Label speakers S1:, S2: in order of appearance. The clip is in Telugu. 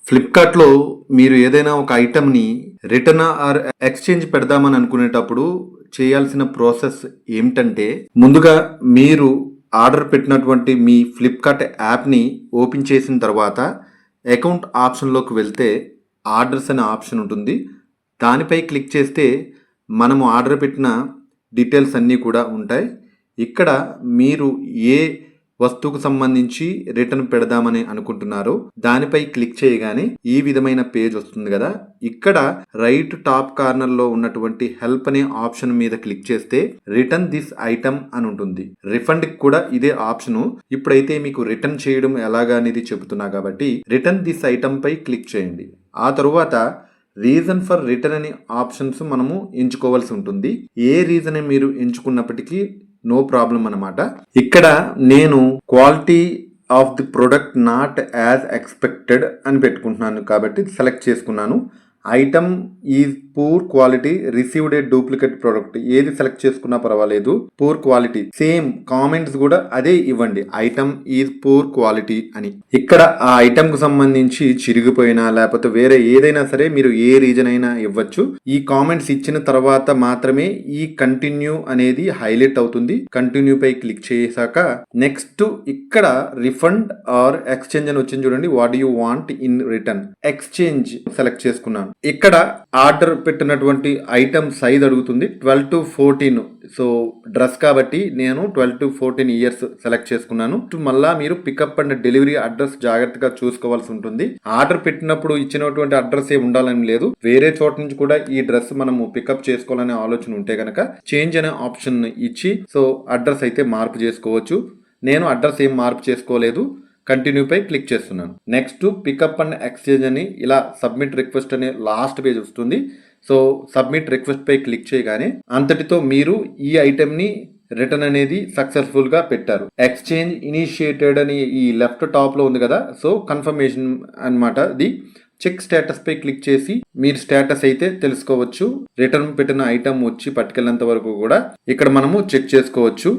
S1: ఫ్లిప్‌కార్ట్‌లో మీరు ఏదైనా ఒక ఐటెమ్‌ని రిటర్న్ ఆర్ ఎక్స్‌చేంజ్ పెడదామని అనుకునేటప్పుడు చేయాల్సిన ప్రాసెస్ ఏమిటంటే, ముందుగా మీరు ఆర్డర్ పెట్టినటువంటి మీ ఫ్లిప్‌కార్ట్ యాప్‌ని ఓపెన్ చేసిన తర్వాత అకౌంట్ ఆప్షన్‌లోకి వెళ్తే ఆర్డర్స్ అనే ఆప్షన్ ఉంటుంది. దానిపై క్లిక్ చేస్తే మనము ఆర్డర్ పెట్టిన డీటెయిల్స్ అన్నీ కూడా ఉంటాయి. ఇక్కడ మీరు ఏ వస్తువుకు సంబంధించి రిటర్న్ పెడదామని అనుకుంటున్నారో దానిపై క్లిక్ చేయగానే ఈ విధమైన పేజ్ వస్తుంది కదా. ఇక్కడ రైట్ టాప్ కార్నర్ లో ఉన్నటువంటి హెల్ప్ అనే ఆప్షన్ మీద క్లిక్ చేస్తే రిటర్న్ దిస్ ఐటమ్ అని ఉంటుంది. రిఫండ్ కూడా ఇదే ఆప్షను. ఇప్పుడైతే మీకు రిటర్న్ చేయడం ఎలాగా అనేది చెబుతున్నా కాబట్టి రిటర్న్ దిస్ ఐటమ్ పై క్లిక్ చేయండి. ఆ తరువాత రీజన్ ఫర్ రిటర్న్ అనే ఆప్షన్స్ మనము ఎంచుకోవాల్సి ఉంటుంది. ఏ రీజన్ మీరు ఎంచుకున్నప్పటికీ నో ప్రాబ్లం అన్నమాట. ఇక్కడ నేను quality of the product not as expected అని పెట్టుకుంటున్నాను కాబట్టి సెలెక్ట్ చేసుకున్నాను. Item is poor quality received a duplicate product ఏది సెలెక్ట్ చేసుకున్నా పర్వాలేదు. పూర్ క్వాలిటీ సేమ్ కామెంట్స్ కూడా అదే ఇవ్వండి, ఐటమ్ ఈజ్ పూర్ క్వాలిటీ అని. ఇక్కడ ఆ ఐటమ్ కు సంబంధించి చిరిగిపోయినా లేకపోతే వేరే ఏదైనా సరే మీరు ఏ రీజన్ అయినా ఇవ్వచ్చు. ఈ కామెంట్స్ ఇచ్చిన తర్వాత మాత్రమే ఈ కంటిన్యూ అనేది హైలైట్ అవుతుంది. కంటిన్యూ పై క్లిక్ చేశాక నెక్స్ట్ ఇక్కడ రిఫండ్ ఆర్ ఎక్స్చేంజ్ అని వచ్చింది చూడండి. What you want in return exchange select చేసుకున్నాను. ఇక్కడ ఆర్డర్ పెట్టినటువంటి ఐటమ్ సైజ్ అడుగుతుంది 12 to 14. సో డ్రెస్ కాబట్టి నేను 12 to 14 ఇయర్స్ సెలెక్ట్ చేసుకున్నాను. మళ్ళా మీరు పికప్ అండ్ డెలివరీ అడ్రస్ జాగ్రత్తగా చూసుకోవాల్సి ఉంటుంది. ఆర్డర్ పెట్టినప్పుడు ఇచ్చినటువంటి అడ్రస్ ఏ ఉండాలని లేదు. వేరే చోట నుంచి కూడా ఈ డ్రెస్ మనము పికప్ చేసుకోవాలనే ఆలోచన ఉంటే కనుక చేంజ్ అనే ఆప్షన్ ఇచ్చి సో అడ్రస్ అయితే మార్పు చేసుకోవచ్చు. నేను అడ్రస్ ఏం మార్పు చేసుకోలేదు. కంటిన్యూ పై క్లిక్ చేస్తున్నాను. నెక్స్ట్ పికప్ అండ్ ఎక్స్చేంజ్ అని ఇలా సబ్మిట్ రిక్వెస్ట్ అనే లాస్ట్ పేజ్ వస్తుంది. సో సబ్మిట్ రిక్వెస్ట్ పై క్లిక్ చేయగానే అంతటితో మీరు ఈ ఐటెం ని రిటర్న్ అనేది సక్సెస్ఫుల్ గా పెట్టారు. ఎక్స్చేంజ్ ఇనిషియేటెడ్ అని ఈ లెఫ్ట్ టాప్ లో ఉంది కదా, సో కన్ఫర్మేషన్ అన్నమాట. ది చెక్ స్టేటస్ పై క్లిక్ చేసి మీరు స్టేటస్ అయితే తెలుసుకోవచ్చు. రిటర్న్ పెట్టిన ఐటమ్ వచ్చి పట్టుకెళ్ళేంత వరకు కూడా ఇక్కడ మనము చెక్ చేసుకోవచ్చు.